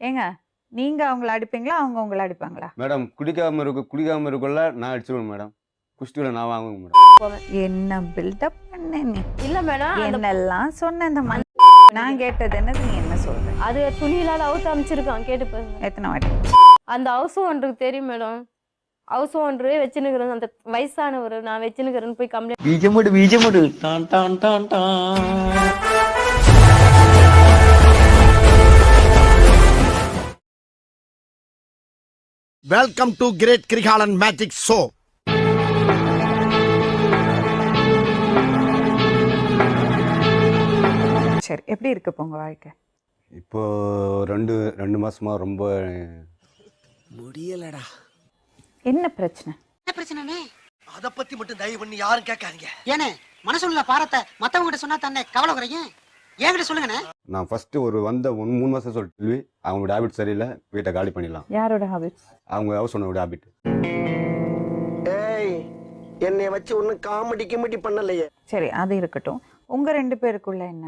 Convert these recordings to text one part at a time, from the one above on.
ஏங்க நீங்க அவங்கள அடிப்பீங்களா? அவங்க உங்கள அடிப்பாங்களா? மேடம் குடிக்காம இருக்குள்ள நான் அடிச்சிருவேன் மேடம். குஷ்டில நான் வாங்குவேன் மேடம். என்ன பில்டப் பண்ண நீ? இல்ல மேடம், என்னெல்லாம் சொன்ன இந்த நான் கேட்டது என்னது, நீ என்ன சொல்ற? அது துணியிலாத அவுத்து அமைச்சிருக்கான், கேட்டு பாருங்க. எத்தனை வாட்டி? அந்த ஹவுஸ் ஓனருக்கு தெரியும் மேடம். ஹவுஸ் ஓனரே வச்சுனுக்கிறேன், அந்த வயசானவர் நான் வச்சுனுக்கிறேன்னு போய் கம்ப்ளைண்ட். பீஜமுடு டான் டான் டான் டான். Welcome to Great Krigalan Magic Show. சரி, எப்படி இருக்கு உங்க வாழ்க்கை? இப்போ ரெண்டு மாசமா ரொம்ப முடியலடா. என்ன பிரச்சனை? என்ன பிரச்சனை? அத பத்தி மட்டும் தயவு பண்ணி யாரும் கேட்காதீங்க. ஏனே மனசுல பாரத்தை மத்தவங்க கிட்ட சொன்னா தானே கவலை குறையும். என்கிட்ட சொல்லுங்கண்ணே. நான் ஃபர்ஸ்ட் ஒரு 3 மாசம் சொல்லி அவங்களோட ஹாபிட் சரியில்லை, வீட்டை காலி பண்ணிடலாம். யாரோட ஹாபிட்ஸ்? அவங்க ஹவுஸ் ஓனரோட ஹாபிட். ஏய், என்னை வச்சு ஒன்னும் காமெடி பண்ணலையே. சரி, அது இருக்கட்டும். உங்க 2 பேருக்குள்ள என்ன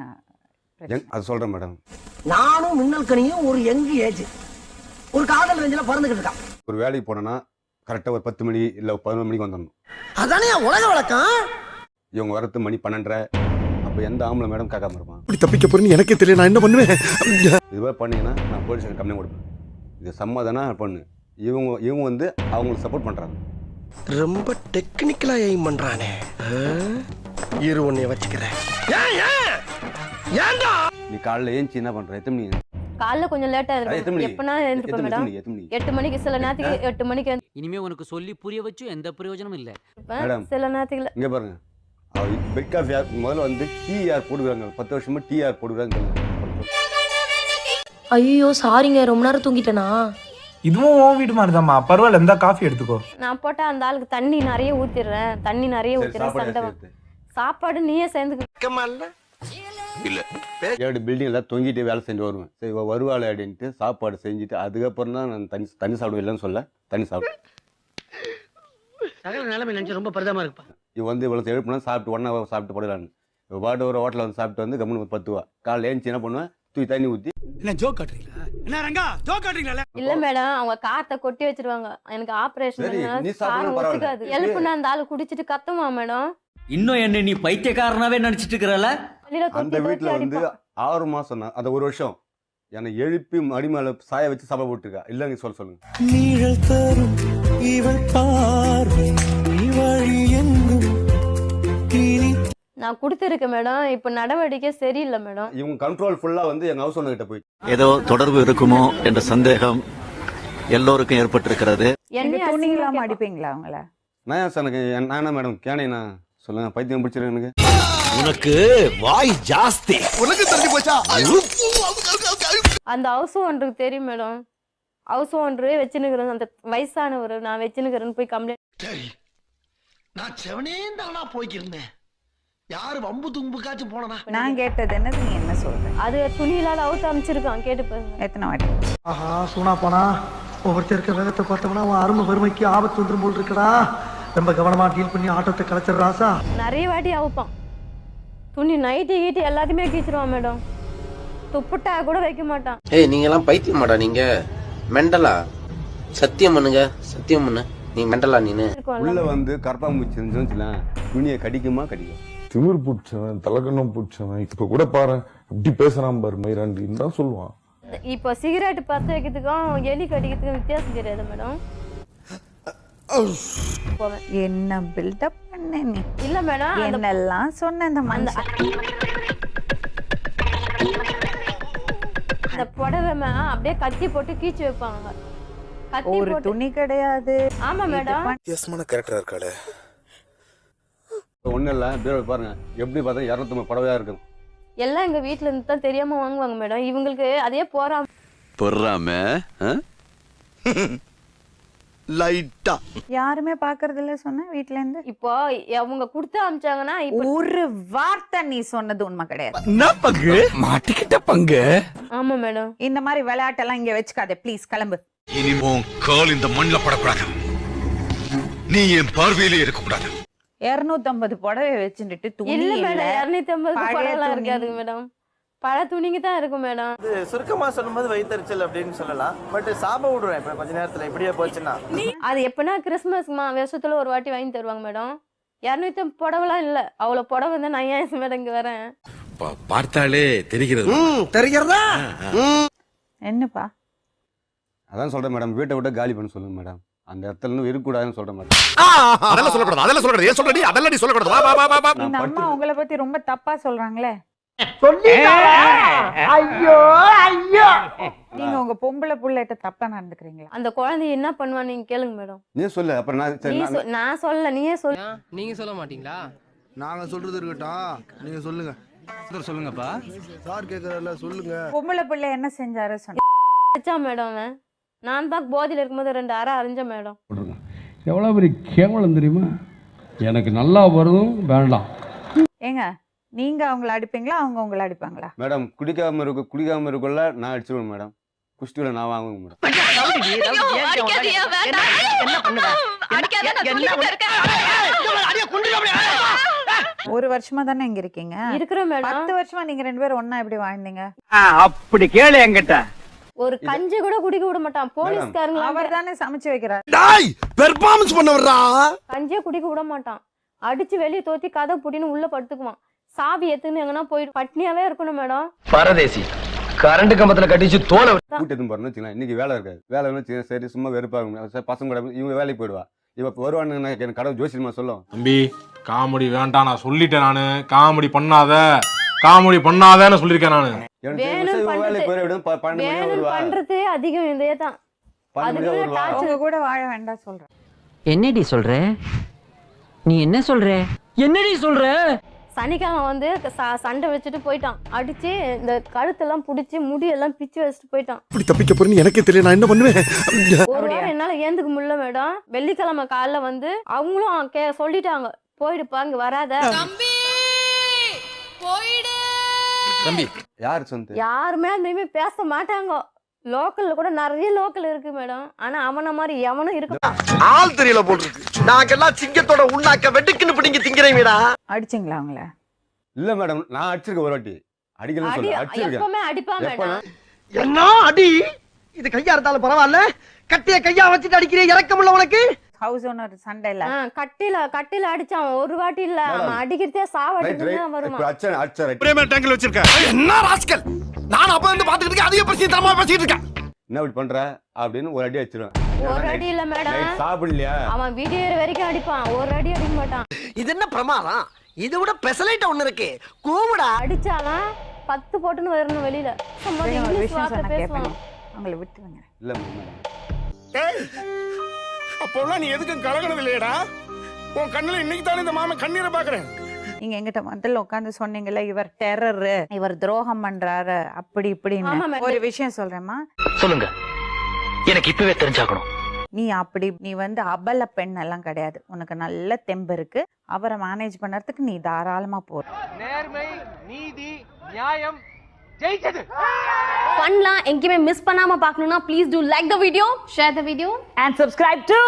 பிரச்சனை? அது சொல்றேன் மேடம். நானும் மின்னல் கனியும் ஒரு யங் ஏஜ், ஒரு காதல் ரேஞ்சில பறந்துகிட்டு இருக்கான். ஒரு வேலைக்கு போனேன்னா கரெக்டா ஒரு 10 மணி இல்ல 11 மணிக்கு வந்துடணும். அதானே உலக வழக்கம். இவங்க வரது மணி 12:30. அப்ப எந்த ஆம்பளை மேடம் கேட்காம இருப்பான்? இப்படி தப்பிக்க போறேன்னு எனக்கே தெரியல, நான் என்ன பண்ணுவேன்? இதுவே பண்ணீங்கன்னா நான் போலீஸ் கம்ப்ளைண்ட் கொடுப்பேன். இது சம்மதானா பண்ணு. இவங்க வந்து அவங்களுக்கு சப்போர்ட் பண்றாங்க. ரொம்ப டெக்னிக்கலா எய்ம் பண்றானே. இரு உன்னை வச்சுக்கிறேன். ஏன்டா நீ காலைல ஏஞ்சி என்ன பண்ற? எத்தனை மணி? காலைல கொஞ்சம் லேட்டா எத்தனை இருக்கும், மணி? எப்பனா எழுந்திருப்பேன் மேடம். 8 மணிக்கு, சில நேரத்துக்கு 8 மணிக்கு இனிமே உனக்கு சொல்லி புரிய வச்சு எந்த பிரயோஜனமும் இல்ல. எழுந்திருப்பேன், சில நேரத்துக்கு. இங்க பாருங்க, பெட் காஃபி முதல்ல வந்து டீ யார் போடுவாங்க? 10 வருஷமா டீ யார் போடுவாங்க? ஐயோ சாரிங்க, ரொம்ப நேரம் தூங்கிட்டேனா? இதுவும் உன் வீடு மாதிரிதாம்மா, பரவாயில்ல, இந்த காஃபி எடுத்துக்கோ. நான் போட்டா அந்த ஆளுக்கு தண்ணி நிறைய ஊத்திடுறேன், சண்டை. சாப்பாடு நீயே சேர்ந்து இல்ல 7 பில்டிங் எல்லாம் தொங்கிட்டு வேலை செஞ்சு வருவேன். சரி, இவ வருவாள் அப்படின்ட்டு சாப்பாடு செஞ்சுட்டு அதுக்கப்புறம் தான் நான் தண்ணி சாப்பிடுவேன். இல்லைன்னு சொல்ல, தண்ணி சாப்பிடுவேன். சகல நிலைமை நினைச்சு ரொம்ப பரிதமா இருப்பா. இவ வந்து இவ்வளவு எழுப்புனா சாப்பிட்டு ஒன்னா சாப்பிட்டு படுறான்னு. இவ பாட்டு ஒரு ஹோட்டலில் வந்து சாப்பிட்டு வந்து கம்முன்னு 10 ரூபா. காலைல ஏஞ்சி என்ன பண்ணுவேன்? தூக்கி தண்ணி ஊற்றி. என்ன ஜோக் காட்டுறீங்களா? என்ன ரங்கா ஜோக் காட்டுறீங்களா? இல்ல மேடம், அவங்க காத்த கொட்டி வச்சிருவாங்க. எனக்கு ஆபரேஷன் சரி, பண்ணா நீ சாப்பிடணும், காரம் ஒத்துக்காது. எழுப்புனா அந்த ஆளு குடிச்சிட்டு கத்துமா மேடம். இன்னும் என்ன நீ பைத்தியக்காரனாவே நினைச்சிட்டு இருக்கறல? அந்த வீட்டுல வந்து 6 மாசம் தான், அந்த 1 வருஷம் என்னை எழுப்பி மடிமேல சாய வச்சு சாப்பிட போட்டுருக்கா. இல்ல நீ சொல்லுங்க. நீழல் தரும் இவள் பார்வை வழி எங்கும். நான் கொடுத்துருக்கேன் மேடம், இப்ப நடவடிக்கை சரியில்லை மேடம். இவங்க கண்ட்ரோல் ஃபுல்லா வந்து எங்க ஹவுஸ் ஓனர் கிட்ட போய் ஏதோ தொடர்பு இருக்குமோ என்ற சந்தேகம் எல்லோருக்கும் ஏற்பட்டிருக்கிறது. என்ன துணிங்களாம அடிப்பீங்களா அவங்கள? நான் எனக்கு நான் என்ன மேடம் கேனேனா சொல்லுங்க, பைத்தியம் பிடிச்சிருக்கு எனக்கு. உனக்கு வாய் ஜாஸ்தி. உனக்கு தெரிஞ்சு போச்சா? அந்த ஹவுஸ் ஓனருக்கு தெரியும் மேடம். ஹவுஸ் ஓனரே வச்சுனுக்கிறேன், அந்த வயசானவர் நான் வச்சுனுக்கிறேன்னு போய் கம்ப்ளைண்ட். சரி, நான் செவனே தானா போய்க்கிருந்தேன். யாரு வம்பு தும்புக்காச்சும் போனா? நான் கேட்டது என்னது, நீ என்ன சொல்ற? அது துணியிலாத அவுத்து அமைச்சிருக்கான், கேட்டு பாருங்க. எத்தனை வாட்டி? ஆஹா, சூனா போனா ஒவ்வொருத்தர் இருக்க வேகத்தை பார்த்தோம்னா அவன் அருமை வறுமைக்கு ஆபத்து வந்துடும் போல் இருக்கடா. ரொம்ப கவனமா டீல் பண்ணி ஆட்டத்தை கலைச்சிடுறாசா. நிறைய வாட்டி அவுப்பான். துணி நைட்டி கீட்டி எல்லாத்தையுமே கீச்சிருவான் மேடம். துப்புட்டா கூட வைக்க மாட்டான். ஏய், நீங்க எல்லாம் பைத்தியமாடா? நீங்க மெண்டலா? சத்தியம் பண்ணுங்க, சத்தியம் பண்ணு. நீ மெண்டலா? நீனு உள்ள வந்து கரப்பாம்பூச்சி இருந்துச்சுன்னா துணியை கடிக்குமா? கடிக்கும். திமிர் பூச்சவன், தலகண்ணம் பூச்சவன். இப்ப கூட பாரு அப்படி பேசுறான் பாரு, மயிராண்டின்னு தான் சொல்லுவான். இப்போ சிகரெட் பத்த வைக்கிறதுக்கும் எலி கடிக்கிறதுக்கும் வித்தியாசம் தெரியாது மேடம். என்ன பில்டப் பண்ண நீ? இல்ல மேடம், என்னெல்லாம் சொன்ன இந்த அந்த புடவை அப்படியே கத்தி போட்டு கீச்சு வைப்பாங்க. ஒரு துணி கிடையாது. ஆமா மேடம், வித்தியாசமான கேரக்டரா இருக்காளே. ஒன்றும் இல்லை, பீரோ பாருங்க, எப்படி பார்த்தா 250 புடவையா இருக்கும். எல்லாம் எங்க வீட்டுல இருந்து தான் தெரியாம வாங்குவாங்க மேடம். இவங்களுக்கு அதே பொறாம லைட்டா யாருமே பாக்குறது இல்ல சொன்ன வீட்ல இருந்து. இப்போ அவங்க கொடுத்து அமிச்சாங்கன்னா ஒரு வார்த்தை நீ சொன்னது உண்மை கிடையாது. என்ன பங்கு மாட்டிக்கிட்ட பங்கு? ஆமா மேடம், இந்த மாதிரி விளையாட்டெல்லாம் இங்க வச்சுக்காதே ப்ளீஸ், கிளம்பு. இனி உன் கால் இந்த மண்ணில படக்கூடாது. நீ என் பார்வையிலே இருக்கக்கூடாது. 250 புடவை வச்சுட்டு துணி இல்ல இல்ல. மேடம், 250 பழைய புடவைலாம் துணி. இருக்காது மேடம். பல துணிங்க தான் இருக்கும் மேடம். சுருக்கமா சொல்லும்போது வயிற்றுச்சல் அப்படின்னு சொல்லலாம். பட் சாப விடுறேன் இப்ப கொஞ்ச நேரத்துல இப்படியே போச்சுன்னா. அது எப்பனா கிறிஸ்மஸ்மா வருஷத்துல ஒரு வாட்டி வாங்கி தருவாங்க மேடம். 250 புடவைலாம் இல்ல, அவ்வளவு புடவை வந்து நான் ஏன் மேடம் இங்க வரேன். பார்த்தாலே தெரிகிறது. தெரிகிறதா? என்னப்பா? அதான் சொல்றேன் மேடம், வீட்டை விட்டு காலி பண்ண சொல்லுங்க மேடம். அந்த இடத்துல இன்னும் இருக்கக்கூடாதுன்னு சொல்றேன் மேடம். அதெல்லாம் சொல்லக்கூடாது, அதெல்லாம் சொல்லக்கூடாது. ஏன் சொல்றடி? அதெல்லாம் நீ சொல்லக்கூடாது. வா வா வா வா. இந்த அம்மா உங்களை பத்தி ரொம்ப தப்பா சொல்றாங்களே. ஐயோ ஐயோ, நீங்க உங்க பொம்பளை புள்ளைகிட்ட தப்பா நடந்துக்கிறீங்களா? அந்த குழந்தை என்ன பண்ணுவா நீங்க கேளுங்க மேடம். நீ சொல்லு, அப்புறம் நான் சொல்ல, நீயே சொல்லு. நீங்க சொல்ல மாட்டீங்களா? நாங்க சொல்றது இருக்கட்டும், நீங்க சொல்லுங்க. சொல்லுங்கப்பா. சார் கேக்குறல சொல்லுங்க. பொம்பளை பிள்ளை என்ன செஞ்சாரு சொன்ன மேடம் அவன். நான் தான் போதையில் இருக்கும்போது 2 அரை அறிஞ்ச மேடம். எவ்வளவு பெரிய கேவலம் தெரியுமா? எனக்கு நல்லா வரும் வேண்டாம். ஏங்க, நீங்க அவங்கள அடிப்பீங்களா, அவங்க உங்களை அடிப்பாங்களா? மேடம் குடிக்காம இருக்குள்ள நான் அடிச்சிருவேன் மேடம். குஷ்டில நான் வாங்குவேன் மேடம். ஒரு வருஷமா தானே இங்க இருக்கீங்க? இருக்கிறோம் மேடம். 10 வருஷமா நீங்க 2 பேரும் ஒண்ணா எப்படி வாழ்ந்தீங்க? அப்படி கேளு என்கிட்ட. ஒரு கஞ்சி கூட குடிக்க விட மாட்டான் போலீஸ்காரங்க. அவர் தானே சமைச்சு வைக்கிறார். டாய் பெர்ஃபார்மன்ஸ் பண்ண வர்றா. கஞ்சியே குடிக்க விட மாட்டான். அடிச்சு வெளியே தோத்தி கதை புட்டின்னு உள்ள படுத்துக்குவான். சாவி எத்துன்னு எங்கன்னா போயிட்டு பட்னியாவே இருக்கணும் மேடம். பரதேசி கரண்ட் கம்பத்துல கட்டிச்சு தோலை கூட்டிட்டு போறேன்னு வச்சுக்கலாம். இன்னைக்கு வேலை இருக்காது. வேலை வச்சு சரி சும்மா வெறுப்பாங்க. பசங்க கூட இவங்க வேலைக்கு போயிடுவா. இவ வருவான்னு எனக்கு கடவுள் ஜோசியமா சொல்லும். தம்பி காமெடி வேண்டாம், நான் சொல்லிட்டேன். நானு காமெடி பண்ணாதன்னு சொல்லிருக்கேன் நானு. பண்றது அதிகம் இதேதான். அவங்க கூட வாழ வேண்டாம் சொல்றேன். என்னடி சொல்ற? நீ என்ன சொல்ற? என்னடி சொல்ற? சனிக்கிழமை வந்து சண்டை வச்சுட்டு போயிட்டான். அடிச்சு இந்த கழுத்தெல்லாம் புடிச்சு முடியெல்லாம் பிச்சு வச்சுட்டு போயிட்டான். இப்படி தப்பிக்க போறேன்னு எனக்கே தெரியல, நான் என்ன பண்ணுவேன்? ஒரு வாரம் என்னால ஏந்துக்க முடியல மேடம். வெள்ளிக்கிழமை காலைல வந்து அவங்களும் சொல்லிட்டாங்க, போயிடுப்பா இங்க வராத. தம்பி யார் சொந்த? யாருமே அந்த பேச மாட்டாங்க. லோக்கல்ல கூட நிறைய லோக்கல் இருக்கு மேடம். ஆனா அவன மாதிரி எவனும் இருக்க ஆள் தெரியல போட்டுருக்கு. நாங்கெல்லாம் சிங்கத்தோட உண்ணாக்க வெட்டுக்குன்னு பிடிங்க திங்கிறீங்கடா. அடிச்சிங்களா அவங்கள? இல்ல மேடம், நான் அடிச்சிருக்கேன் ஒரு வாட்டி. அடிக்கல சொல்ல அடிச்சிருக்கேன். எப்பவுமே அடிப்பா மேடம். என்ன அடி? இது கையா இருந்தாலும் பரவாயில்ல, கட்டிய கையா வச்சுட்டு அடிக்கிறே இறக்கமுள்ள உனக்கு. ஹவுஸ் ஓனர் சண்டைல கட்டில அடிச்சான். ஒரு வாட்டி இல்ல, அவன் அடிக்கிறதே சாவடிச்சு வருவான். பிரேம டேங்கில் வச்சிருக்க. என்ன ராஸ்கல், நான் அப்ப வந்து பாத்துக்கிட்டு இருக்கேன். அதிக பிரச்சனை தரமா பேசிட்டு இருக்கேன். என்ன இப்படி பண்ற அப்படின்னு ஒரு அடி அடிச்சிருவேன். ஒரு அடி இல்ல மேடம், சாப்பிடலையா அவன் வீடியோ வரைக்கும் அடிப்பான். ஒரு அடி அடிக்க மாட்டான். இது என்ன பிரமாதம்? இது விட பெசலைட் ஒண்ணு இருக்கு. கூவுடா. அடிச்சாலாம் 10 போட்டுன்னு வரணும் வெளியில. இங்கிலீஷ் வார்த்தை பேசுவான். அவங்கள விட்டுருங்க. இல்ல மேடம். அப்போலாம் நீ எதுக்கும் கலகனது இல்லையடா? உன் கண்ணுல இன்னைக்கு தானே இந்த மாமன் கண்ணீரை பாக்குறேன். நீங்க எங்கிட்ட முதல்ல உட்காந்து சொன்னீங்கல்ல, இவர் டெரர், இவர் துரோகம் பண்றாரு அப்படி இப்படின்னு. ஒரு விஷயம் சொல்றேம்மா, சொல்லுங்க. எனக்கு இப்பவே தெரிஞ்சாகணும். நீ வந்து அபல பெண் எல்லாம் கிடையாது. உனக்கு நல்ல தெம்பு இருக்கு. அவரை மேனேஜ் பண்றதுக்கு நீ தாராளமா போற. நேர்மை, நீதி, நியாயம் ஜெயிச்சது. ஃபன்லாம் எங்கேயுமே மிஸ் பண்ணாம பார்க்கணும்னா please do like the video, share the video and subscribe to